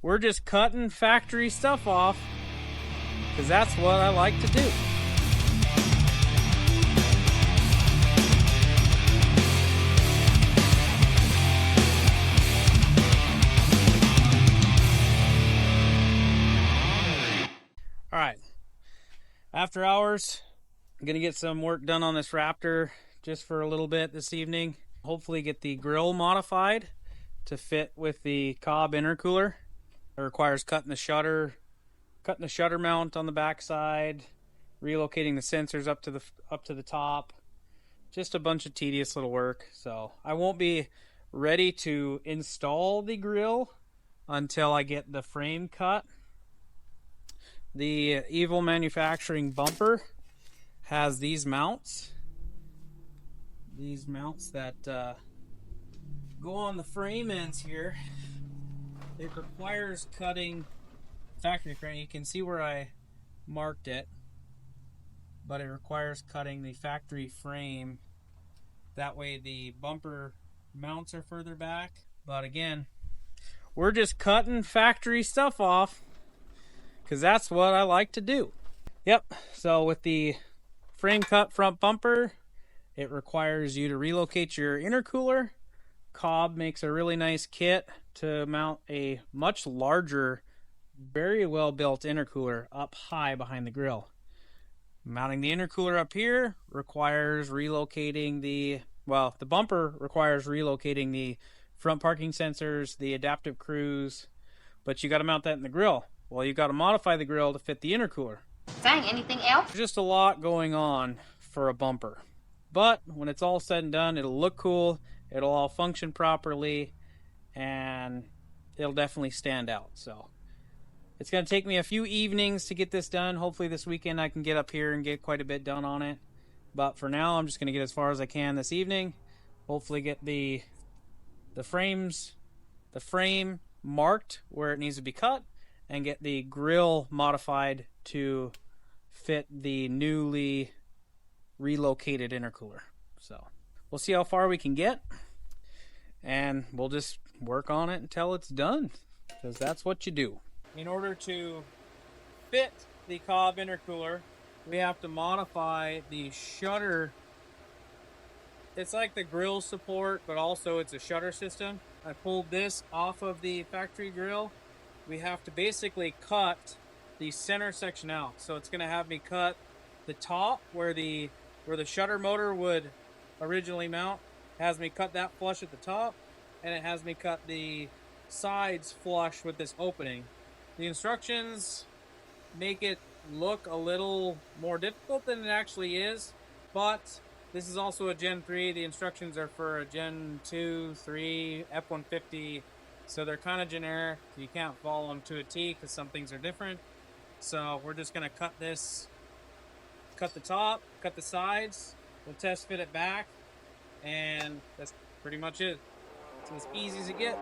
we're just cutting factory stuff off because that's what I like to do. All right, after hours, I'm gonna get some work done on this Raptor just for a little bit this evening. Hopefully get the grill modified to fit with the Cobb intercooler. It requires cutting the shutter mount on the backside, relocating the sensors up to the top. Just a bunch of tedious little work. So I won't be ready to install the grill until I get the frame cut. The Evil Manufacturing bumper has these mounts. These mounts that go on the frame ends here. It requires cutting factory frame. You can see where I marked it, but it requires cutting the factory frame. That way the bumper mounts are further back. But again, we're just cutting factory stuff off because that's what I like to do. Yep, so with the frame cut front bumper, it requires you to relocate your intercooler. Cobb makes a really nice kit to mount a much larger, very well built intercooler up high behind the grill. Mounting the intercooler up here requires relocating the bumper requires relocating the front parking sensors, the adaptive cruise, but you got to mount that in the grill. Well, you got to modify the grill to fit the intercooler. Dang, anything else? There's just a lot going on for a bumper. But when it's all said and done, it'll look cool, it'll all function properly, and it'll definitely stand out. So it's going to take me a few evenings to get this done. Hopefully this weekend I can get up here and get quite a bit done on it. But for now, I'm just going to get as far as I can this evening. Hopefully get the frame marked where it needs to be cut, and get the grill modified to fit the newly relocated intercooler. So we'll see how far we can get, and we'll just work on it until it's done, because that's what you do. In order to fit the Cobb intercooler, we have to modify the shutter. It's like the grill support, but also it's a shutter system. I pulled this off of the factory grill. We have to basically cut the center section out. So it's going to have me cut the top where the shutter motor would originally mount. It has me cut that flush at the top, and it has me cut the sides flush with this opening. The instructions make it look a little more difficult than it actually is, but this is also a Gen 3. The instructions are for a Gen 2, 3, F-150, so they're kind of generic. You can't follow them to a T because some things are different. So we're just going to cut this, cut the top, cut the sides, we'll test fit it back, and that's pretty much it. It's as easy as it gets.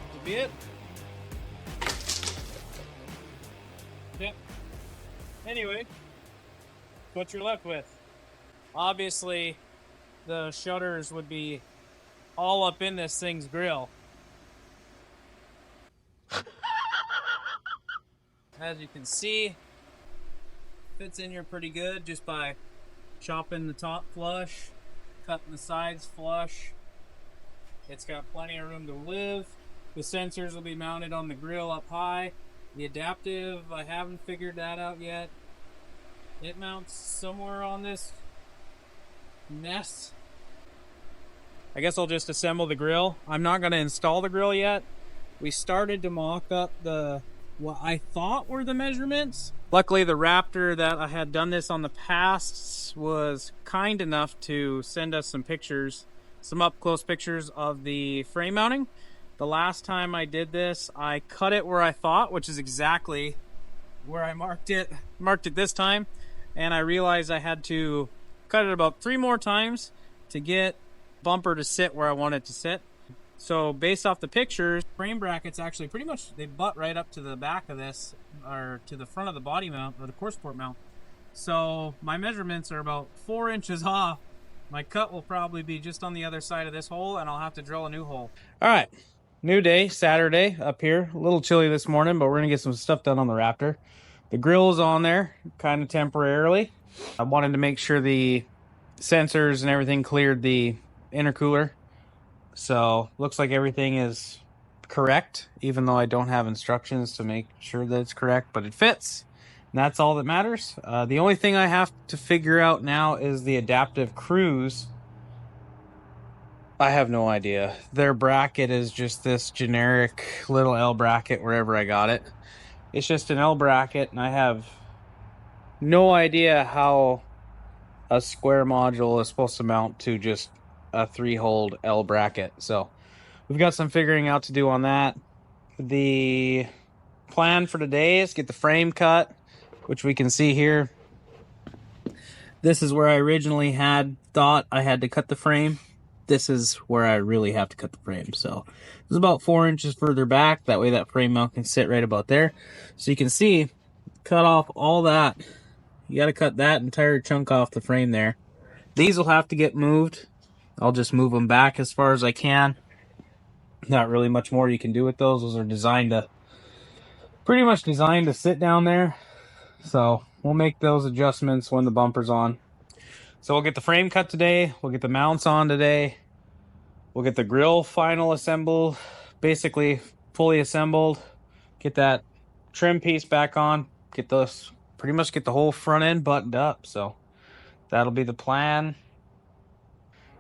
That'll be it. Yep. Anyway, what you're left with. Obviously, the shutters would be all up in this thing's grill. As you can see, fits in here pretty good just by chopping the top flush, cutting the sides flush. It's got plenty of room to live. The sensors will be mounted on the grill up high. The adaptive, I haven't figured that out yet. It mounts somewhere on this mess. I guess I'll just assemble the grill. I'm not going to install the grill yet. We started to mock up what I thought were the measurements. Luckily, the Raptor that I had done this on the past was kind enough to send us some pictures, some up-close pictures of the frame mounting. The last time I did this, I cut it where I thought, which is exactly where I marked it this time, and I realized I had to cut it about 3 more times to get bumper to sit where I want it to sit. So based off the pictures, frame brackets actually pretty much, they butt right up to the back of this, or to the front of the body mount, or the core support mount. So my measurements are about 4 inches off. My cut will probably be just on the other side of this hole, and I'll have to drill a new hole. All right, new day, Saturday up here. A little chilly this morning, but we're gonna get some stuff done on the Raptor. The grill is on there, kind of temporarily. I wanted to make sure the sensors and everything cleared the intercooler. So looks like everything is correct, even though I don't have instructions to make sure that it's correct, but it fits. And that's all that matters. The only thing I have to figure out now is the adaptive cruise. I have no idea. Their bracket is just this generic little L bracket wherever I got it. It's just an L bracket, and I have no idea how a square module is supposed to mount to just a 3-hole L bracket. So we've got some figuring out to do on that. The plan for today is get the frame cut, which we can see here. This is where I originally had thought I had to cut the frame. This is where I really have to cut the frame. So it's about 4 inches further back. That way that frame mount can sit right about there. So you can see, cut off all that. You got to cut that entire chunk off the frame there. These will have to get moved. I'll just move them back as far as I can. Not really much more you can do with those. Those are designed to, pretty much designed to sit down there. So we'll make those adjustments when the bumper's on. So we'll get the frame cut today. We'll get the mounts on today. We'll get the grill final assembled, basically fully assembled. Get that trim piece back on. Get those, pretty much get the whole front end buttoned up. So that'll be the plan.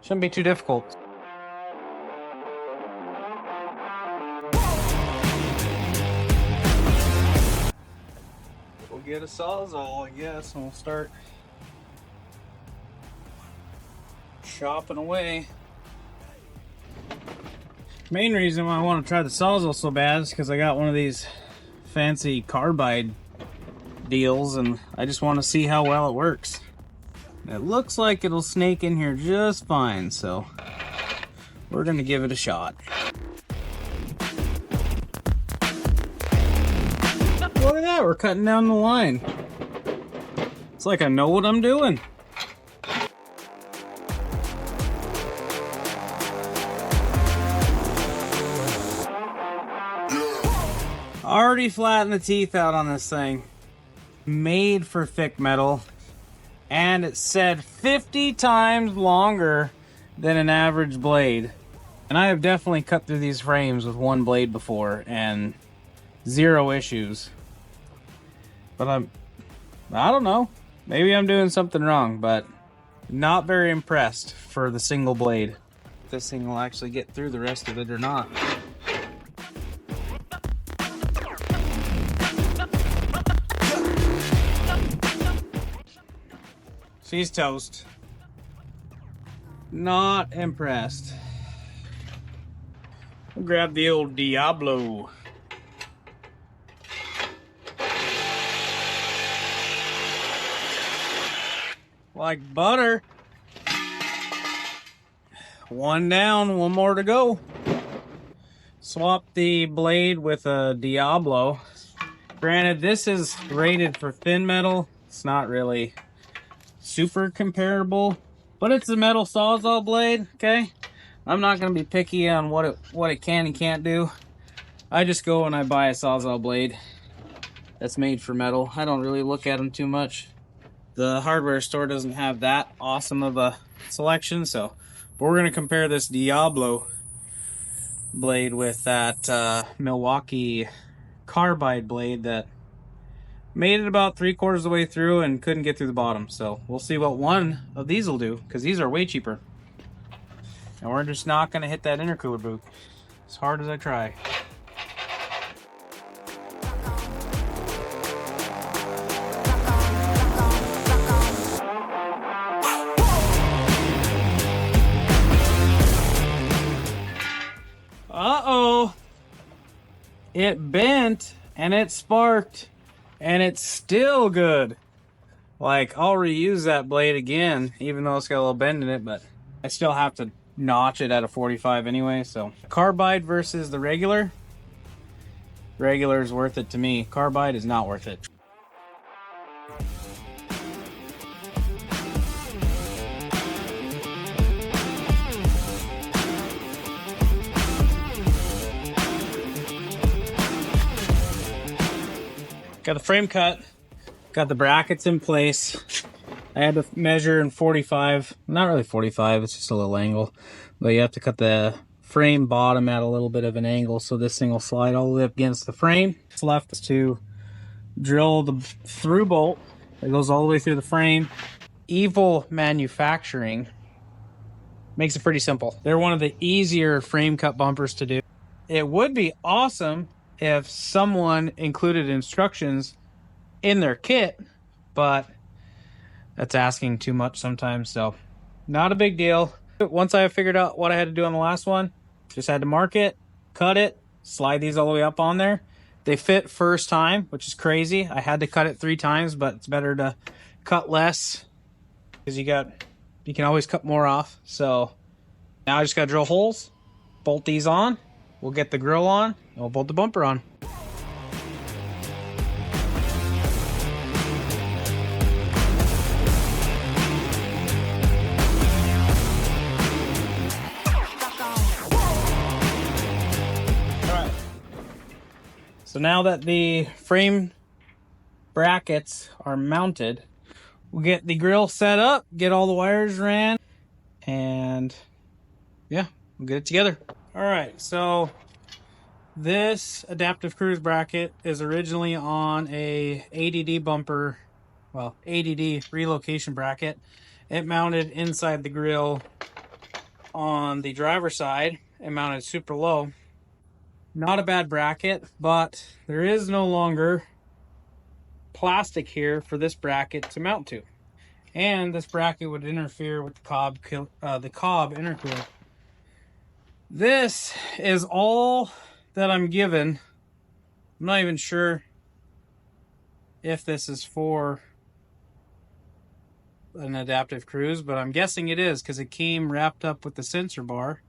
Shouldn't be too difficult. We'll get a sawzall, I guess, and we'll start chopping away. Main reason why I want to try the sawzall so bad is because I got one of these fancy carbide deals, and I just want to see how well it works. It looks like it'll snake in here just fine, so we're gonna give it a shot. Look at that, we're cutting down the line. It's like I know what I'm doing. Already flattened the teeth out on this thing. Made for thick metal. And it said 50 times longer than an average blade. And I have definitely cut through these frames with one blade before and zero issues. But I don't know. Maybe I'm doing something wrong, but not very impressed for the single blade. If this thing will actually get through the rest of it or not. She's toast. Not impressed. We'll grab the old Diablo. Like butter. One down, one more to go. Swap the blade with a Diablo. Granted, this is rated for thin metal. It's not really super comparable, but it's a metal sawzall blade. Okay, I'm not going to be picky on what it can and can't do. I just go and I buy a sawzall blade that's made for metal. I don't really look at them too much. The hardware store doesn't have that awesome of a selection, so we're going to compare this Diablo blade with that Milwaukee carbide blade that made it about 3/4 of the way through and couldn't get through the bottom. So we'll see what one of these will do, because these are way cheaper. And we're just not going to hit that intercooler boot as hard as I try. Uh-oh. It bent and it sparked. And it's still good. Like, I'll reuse that blade again, even though it's got a little bend in it, but I still have to notch it at a 45 anyway, so. Carbide versus the regular. Regular is worth it to me. Carbide is not worth it. Got the frame cut, got the brackets in place. I had to measure in 45, not really 45, it's just a little angle. But you have to cut the frame bottom at a little bit of an angle so this thing will slide all the way up against the frame. What's left is to drill the through bolt that goes all the way through the frame. Evil Manufacturing makes it pretty simple. They're one of the easier frame cut bumpers to do. It would be awesome if someone included instructions in their kit, but that's asking too much sometimes, so not a big deal. Once I figured out what I had to do on the last one, just had to mark it, cut it, slide these all the way up on there. They fit first time, which is crazy. I had to cut it 3 times, but it's better to cut less because you can always cut more off. So now I just got to drill holes, bolt these on, we'll get the grill on, and we'll bolt the bumper on. So now that the frame brackets are mounted, we'll get the grill set up, get all the wires ran, and yeah, we'll get it together. All right, so this adaptive cruise bracket is originally on a ADD bumper, well, ADD relocation bracket. It mounted inside the grill on the driver's side and mounted super low. Not a bad bracket, but there is no longer plastic here for this bracket to mount to. And this bracket would interfere with the cob intercooler. This is all that I'm given. I'm not even sure if this is for an adaptive cruise, but I'm guessing it is because it came wrapped up with the sensor bar.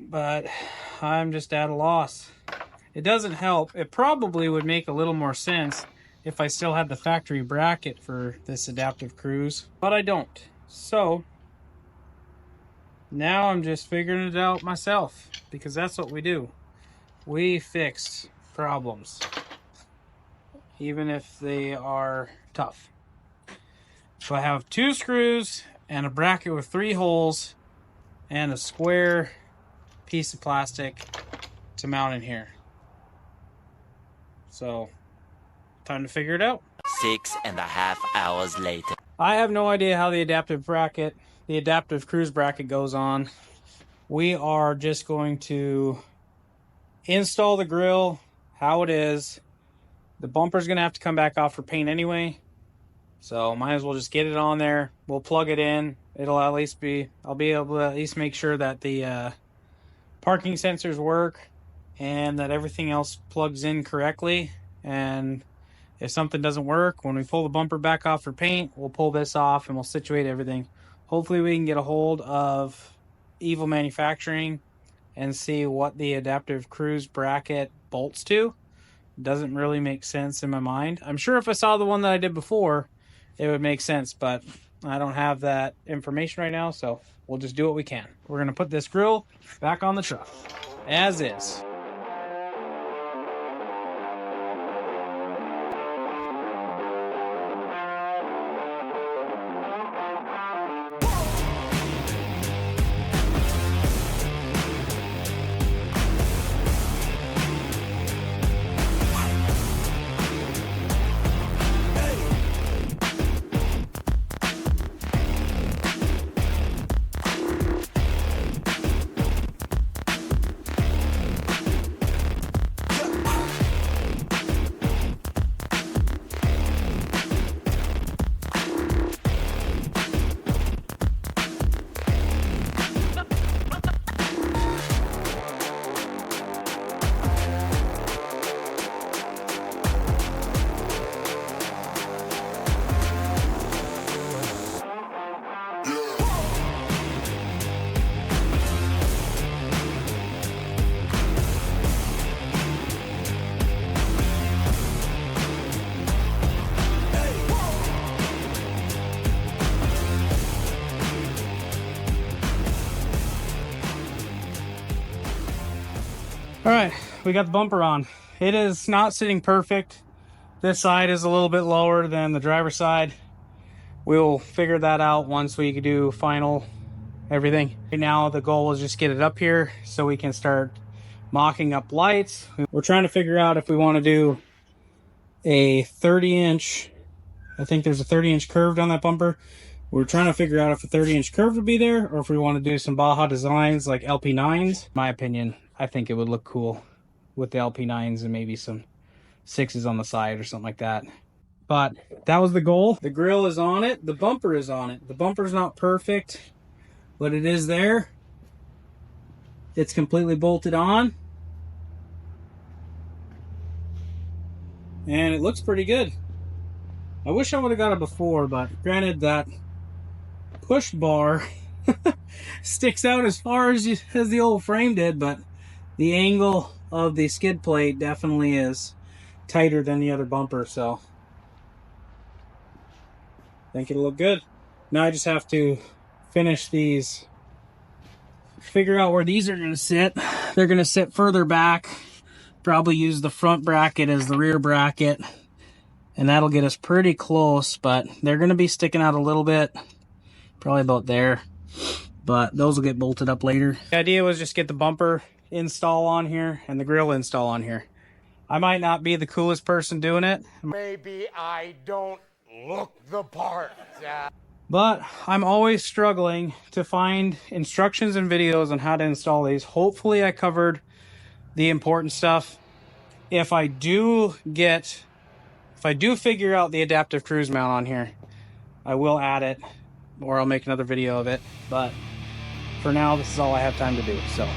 But I'm just at a loss. It doesn't help. It probably would make a little more sense if I still had the factory bracket for this adaptive cruise, but I don't. So now I'm just figuring it out myself, because that's what we do. We fix problems, even if they are tough. So I have 2 screws and a bracket with 3 holes and a square piece of plastic to mount in here. So time to figure it out. 6.5 hours later. I have no idea how the adaptive cruise bracket goes on. We are just going to install the grill how it is. The bumper's gonna have to come back off for paint anyway, so might as well just get it on there. We'll plug it in. I'll be able to at least make sure that the parking sensors work and that everything else plugs in correctly. And if something doesn't work, when we pull the bumper back off for paint, we'll pull this off and we'll situate everything. Hopefully we can get a hold of Evil Manufacturing and see what the adaptive cruise bracket bolts to. Doesn't really make sense in my mind. I'm sure if I saw the one that I did before, it would make sense, but I don't have that information right now, so we'll just do what we can. We're going to put this grill back on the truck, as is. All right, we got the bumper on. it is not sitting perfect. This side is a little bit lower than the driver's side. We'll figure that out once we do final everything. Right now the goal is just get it up here so we can start mocking up lights. We're trying to figure out if we want to do a 30-inch, I think there's a 30-inch curved on that bumper. We're trying to figure out if a 30-inch curve would be there or if we want to do some Baja designs like LP9s. In my opinion, I think it would look cool with the LP9s and maybe some 6s on the side or something like that. But that was the goal. The grill is on it. The bumper is on it. The bumper's not perfect, but it is there. It's completely bolted on. And it looks pretty good. I wish I would have got it before, but granted that push bar sticks out as far as the old frame did, but the angle of the skid plate definitely is tighter than the other bumper, so I think it'll look good. Now I just have to finish these, figure out where these are going to sit. They're going to sit further back, probably use the front bracket as the rear bracket, and that'll get us pretty close, but they're going to be sticking out a little bit, probably about there, but those will get bolted up later. The idea was just get the bumper install on here and the grill install on here. I might not be the coolest person doing it. Maybe I don't look the part. But I'm always struggling to find instructions and videos on how to install these. Hopefully I covered the important stuff. If I do figure out the adaptive cruise mount on here, I will add it, or I'll make another video of it. But for now, this is all I have time to do, so.